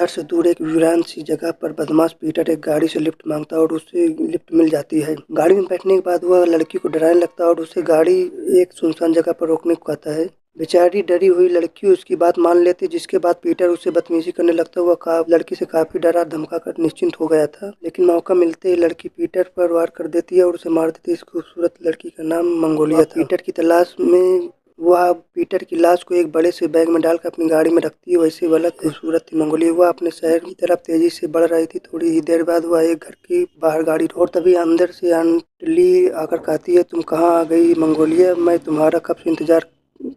घर से दूर एक वीरान सी जगह पर बदमाश पीटर एक गाड़ी से लिफ्ट मांगता है और उसे लिफ्ट मिल जाती है। गाड़ी में बैठने के बाद वह लड़की को डराने लगता है और उसे गाड़ी एक सुनसान जगह पर रोकने को कहता है। बेचारी डरी हुई लड़की उसकी बात मान लेती, जिसके बाद पीटर उसे बदतमीजी करने लगता है। वह लड़की से काफी डरा धमका कर निश्चिंत हो गया था, लेकिन मौका मिलते ही लड़की पीटर पर वार कर देती है और उसे मार देती है। इस खूबसूरत लड़की का नाम मंगोलिया था। पीटर की तलाश में वह पीटर की लाश को एक बड़े से बैग में डालकर अपनी गाड़ी में रखती है। वैसे वह खूबसूरत थी मंगोलिया। वह अपने शहर की तरफ तेजी से बढ़ रही थी। थोड़ी ही देर बाद वह एक घर के बाहर गाड़ी और तभी अंदर से आंट ली आकर कहती है, तुम कहाँ आ गई मंगोलिया? मैं तुम्हारा कब से इंतजार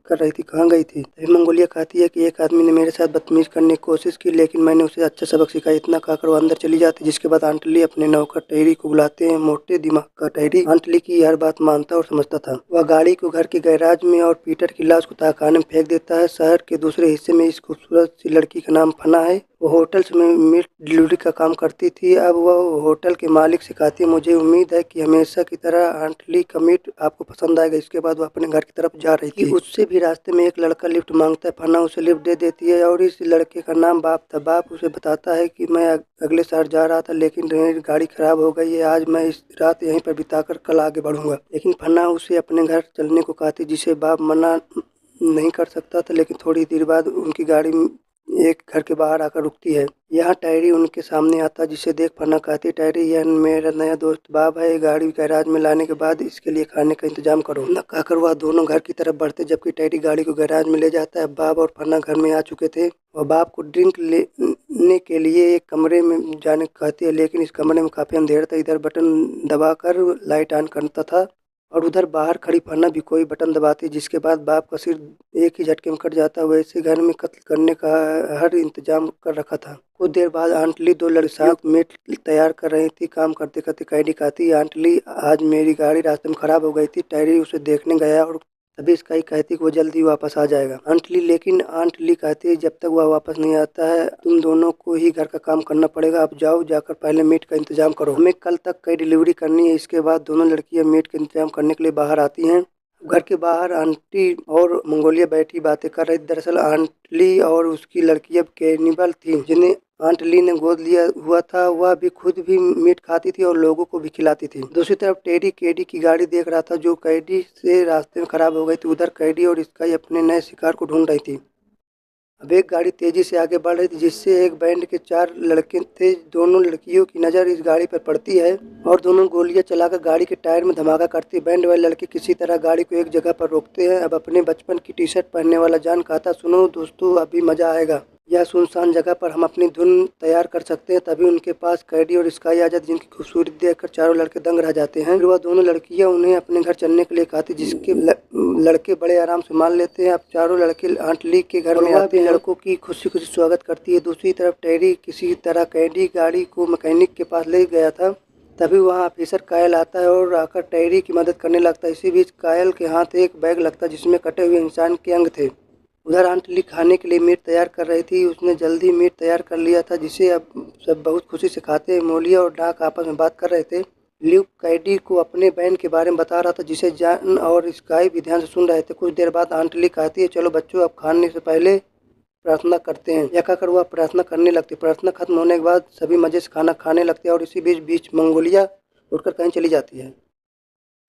कर रही थी, कहाँ गई थी? तभी मंगोलिया कहती है कि एक आदमी ने मेरे साथ बदतमीज करने की कोशिश की, लेकिन मैंने उसे अच्छा सबक सिखाया। इतना कहकर वो अंदर चली जाती है, जिसके बाद आंटली अपने नौकर टहरी को बुलाते हैं। मोटे दिमाग का टहरी आंटली की हर बात मानता और समझता था। वह गाड़ी को घर के गैराज में और पीटर की लाश को तहखाने में फेंक देता है। शहर के दूसरे हिस्से में इस खूबसूरत सी लड़की का नाम फना है। वो होटल्स में मीट डिलीवरी का काम करती थी। अब वह होटल के मालिक से कहती है, मुझे उम्मीद है कि हमेशा की तरह आंटली का मीट आपको पसंद आएगा। इसके बाद वह अपने घर की तरफ जा रही थी। उससे भी रास्ते में एक लड़का लिफ्ट मांगता है। फना उसे लिफ्ट दे देती है और इस लड़के का नाम बाप था। बाप उसे बताता है कि मैं अगले शहर जा रहा था, लेकिन मेरी गाड़ी खराब हो गई है। आज मैं इस रात यहीं पर बिताकर कल आगे बढ़ूंगा। लेकिन फना उसे अपने घर चलने को कहती, जिसे बाप मना नहीं कर सकता था। लेकिन थोड़ी देर बाद उनकी गाड़ी एक घर के बाहर आकर रुकती है। यहाँ टैरी उनके सामने आता, जिसे देख फना कहती, टैरी यह मेरा नया दोस्त बाब है। गाड़ी गैराज में लाने के बाद इसके लिए खाने का इंतजाम करो। न कहकर वह दोनों घर की तरफ बढ़ते, जबकि टैरी गाड़ी को गैराज में ले जाता है। बाब और फना घर में आ चुके थे। वह बाब को ड्रिंक लेने के लिए एक कमरे में जाने को कहती है, लेकिन इस कमरे में काफी अंधेरा था। इधर बटन दबाकर लाइट ऑन करता था और उधर बाहर खड़ी फना भी कोई बटन दबाती, जिसके बाद बाप का सिर एक ही झटके में कट जाता। वैसे घर में कत्ल करने का हर इंतजाम कर रखा था। कुछ देर बाद आंटली दो लड़की साथ मीट तैयार कर रही थी। काम करते करते कैडी कहती, आंटली आज मेरी गाड़ी रास्ते में खराब हो गई थी। टैरी उसे देखने गया और तभी स्काई कहती कि वो जल्दी वापस आ जाएगा। लेकिन आंटली कहती है, जब तक वह वापस नहीं आता है तुम दोनों को ही घर का काम करना पड़ेगा। अब जाओ, जाकर पहले मीट का इंतजाम करो, हमें कल तक कई डिलीवरी करनी है। इसके बाद दोनों लड़कियां मीट का इंतजाम करने के लिए बाहर आती हैं। घर के बाहर आंटी और मंगोलिया बैठी बातें कर रही थी। दरअसल आंटली और उसकी लड़की अब कैनिबल थी, जिन्हें आंटली ने गोद लिया हुआ था। वह भी खुद भी मीट खाती थी और लोगों को भी खिलाती थी। दूसरी तरफ टेडी कैडी की गाड़ी देख रहा था, जो कैडी से रास्ते में खराब हो गई थी। उधर कैडी और स्काई अपने नए शिकार को ढूंढ रही थी। अब एक गाड़ी तेजी से आगे बढ़ रही थी, जिससे एक बैंड के 4 लड़के थे। दोनों लड़कियों की नज़र इस गाड़ी पर पड़ती है और दोनों गोलियां चलाकर गाड़ी के टायर में धमाका करती है। बैंड वाले लड़के किसी तरह गाड़ी को एक जगह पर रोकते हैं। अब अपने बचपन की टी शर्ट पहनने वाला जान कहता, सुनो दोस्तों, अभी मजा आएगा। यह सुनसान जगह पर हम अपनी धुन तैयार कर सकते हैं। तभी उनके पास कैडी और स्काई आ जाती, जिनकी खूबसूरती देखकर चारों लड़के दंग रह जाते हैं। फिर वह दोनों लड़कियां उन्हें अपने घर चलने के लिए कहती, जिसके लड़के बड़े आराम से मान लेते हैं। अब चारों लड़के आंटली के घर में आते हैं। लड़कों की खुशी खुशी स्वागत करती है। दूसरी तरफ टैरी किसी तरह कैडी गाड़ी को मैकेनिक के पास ले गया था। तभी वहाँ ऑफिसर कायल आता है और आकर टैरी की मदद करने लगता है। इसी बीच कायल के हाथ एक बैग लगता है, जिसमें कटे हुए इंसान के अंग थे। उधर आंटली खाने के लिए मीट तैयार कर रही थी। उसने जल्दी मीट तैयार कर लिया था, जिसे अब सब बहुत खुशी से खाते हैं। मोलिया और डाक आपस में बात कर रहे थे। ल्यूक कैडी को अपने बैंड के बारे में बता रहा था, जिसे जॉन और स्काई भी ध्यान से सुन रहे थे। कुछ देर बाद आंटली कहती है, चलो बच्चों, अब खाने से पहले प्रार्थना करते हैं। यह कहकर वह प्रार्थना करने लगती। प्रार्थना खत्म होने के बाद सभी मजे से खाना खाने लगते हैं और इसी बीच बीच मंगोलिया उठकर कहीं चली जाती है।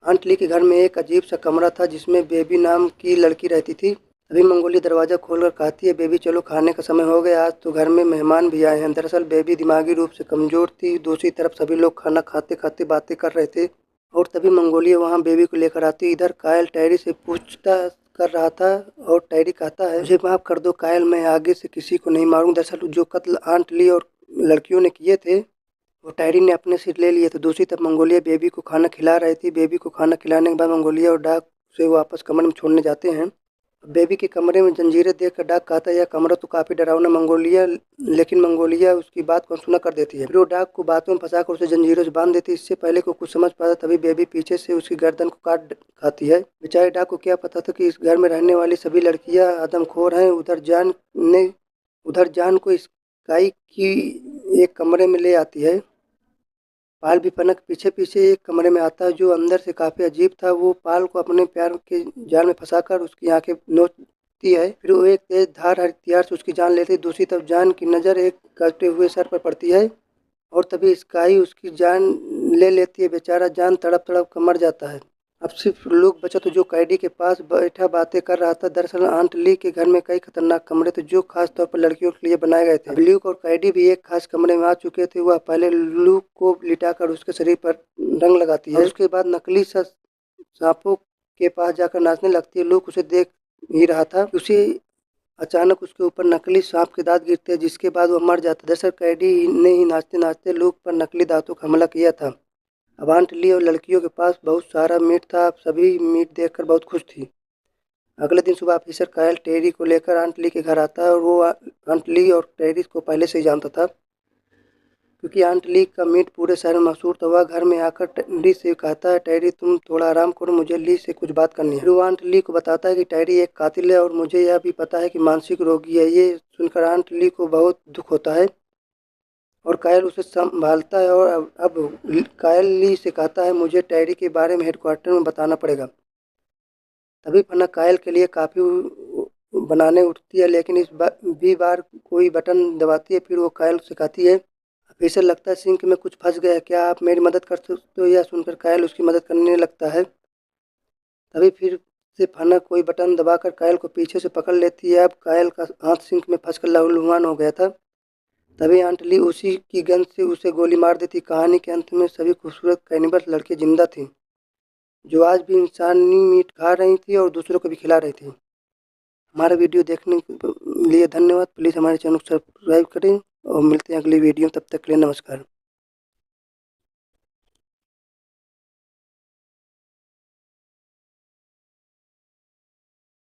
आंटली के घर में एक अजीब सा कमरा था, जिसमें बेबी नाम की लड़की रहती थी। तभी मंगोलिया दरवाजा खोलकर कहती है, बेबी चलो, खाने का समय हो गया। आज तो घर में मेहमान भी आए हैं। दरअसल बेबी दिमागी रूप से कमजोर थी। दूसरी तरफ सभी लोग खाना खाते खाते बातें कर रहे थे और तभी मंगोलिया वहाँ बेबी को लेकर आती। इधर कायल टैरी से पूछताछ कर रहा था और टैरी कहता है, मुझे माफ कर दो कायल, मैं आगे से किसी को नहीं मारूंगा। दरअसल जो कत्ल आंटली और लड़कियों ने किए थे वो टैरी ने अपने सिर ले लिए थे। दूसरी तरफ मंगोलिया बेबी को खाना खिला रही थी। बेबी को खाना खिलाने के बाद मंगोलिया और डाक से वापस कमरे में छोड़ने जाते हैं। बेबी के कमरे में जंजीरें देखकर डाक कहता है, यह कमरा तो काफी डरावना लेकिन मंगोलिया उसकी बात को अनसुना कर देती है। फिर वो डाक को बातों में फंसाकर उसे जंजीरों से बांध देती है। इससे पहले को कुछ समझ पाता तभी बेबी पीछे से उसकी गर्दन को काट खाती है। बेचारे डाक को क्या पता था कि इस घर में रहने वाली सभी लड़कियां आदमखोर हैं। उधर जान को स्काई की एक कमरे में ले आती है। पाल भी पनक पीछे पीछे एक कमरे में आता है, जो अंदर से काफी अजीब था। वो पाल को अपने प्यार के जाल में फंसाकर उसकी आंखें नोच उठती है। फिर वो एक तेज धार हथियार से उसकी जान लेती है। दूसरी तरफ जान की नज़र एक करते हुए सर पर पड़ती है और तभी स्काई उसकी जान ले लेती है। बेचारा जान तड़प तड़प कर मर जाता है। अब सिर्फ लोग बचा तो जो कैदी के पास बैठा बातें कर रहा था। दरअसल आंट ली के घर में कई खतरनाक कमरे थे जो खास तौर पर लड़कियों के लिए बनाए गए थे। अब ल्यूक और कैडी भी एक खास कमरे में आ चुके थे। वह पहले ल्यूक को लिटाकर उसके शरीर पर रंग लगाती है। उसके बाद नकली सांपों के पास जाकर नाचने लगती है। ल्यूक उसे देख ही रहा था। उसे अचानक उसके ऊपर नकली सांप के दांत गिरते हैं जिसके बाद वह मर जाता है। दरअसल कैडी ने ही नाचते नाचते ल्यूक पर नकली दांतों का हमला किया था। अब आंट ली और लड़कियों के पास बहुत सारा मीट था। अब सभी मीट देखकर बहुत खुश थी। अगले दिन सुबह ऑफिसर कायल टेरी को लेकर आंट ली के घर आता है और वो आंट ली और टेरी को पहले से ही जानता था क्योंकि आंट ली का मीट पूरे शहर में मशहूर था। वह घर में आकर टेरी से कहता है, टेरी तुम थोड़ा आराम करो, मुझे ली से कुछ बात करनी है। फिर वो आंट ली को बताता है कि टेरी एक कातिल है और मुझे यह भी पता है कि मानसिक रोगी है। ये सुनकर आंट ली को बहुत दुख होता है और कायल उसे संभालता है और अब कायल ली से कहता है, मुझे टेरी के बारे में हेडक्वार्टर में बताना पड़ेगा। तभी फना कायल के लिए काफ़ी बनाने उठती है लेकिन इस बार कोई बटन दबाती है। फिर वो कायल से कहती है, ऑफिसर लगता है सिंक में कुछ फंस गया है, क्या आप मेरी मदद कर सकते हो? यह सुनकर कायल उसकी मदद करने लगता है। तभी फिर से फना कोई बटन दबाकर कायल को पीछे से पकड़ लेती है। अब कायल का हाथ सिंक में फंसकर लहूलुहान हो गया था। तभी आंट ली उसी की गन से उसे गोली मार देती। कहानी के अंत में सभी खूबसूरत कैनिबल लड़की जिंदा थी जो आज भी इंसानी मीट खा रही थी और दूसरों को भी खिला रही थी। हमारा वीडियो देखने के लिए धन्यवाद। प्लीज़ हमारे चैनल को सब्सक्राइब करें और मिलते हैं अगली वीडियो। तब तक के लिए नमस्कार।